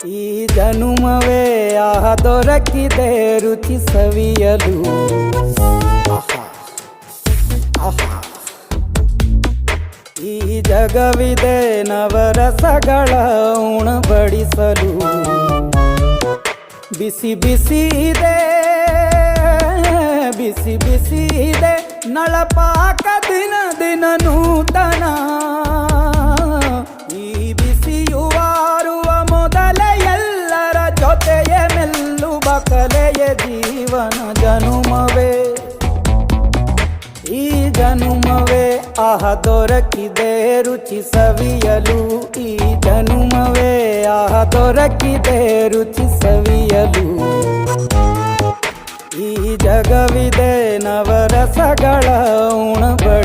ಈ ಜನುಮವೇ ಆಹ ದೊರಕಿದೆ ರುಚಿ ಸವಿಯಲು. ಆಹಾ ಆಹಾ. ಈ ಜಗವಿದೆ ನವರಸಗಳ ಉಣಬಡಿಸಲು. ಬಿಸಿ ಬಿಸಿ ಇದೆ, ಬಿಸಿ ಬಿಸಿ ಇದೆ ನಳಪಾಕ ದಿನ ದಿನ ನೂತನ. ಈ ಬಿಸಿಯುವಾರುವ ಮೊದಲೇ ಎಲ್ಲರ ಜೊತೆಯ ಮೆಲ್ಲುವ ಕಲೆಯ ಜೀವನ ಜನುಮವೇ. ಈ ಜನುಮವೇ ಆಹ ದೊರಕಿದೆ ರುಚಿ ಸವಿಯಲು. ಈ ಜನುಮವೇ ಆಹ ದೊರಕಿದೆ ರುಚಿ ಸವಿಯಲು. ಈ ಜಗವಿದೆ ನವರಸಗಳ ಉಣಬಡಿಸಲು.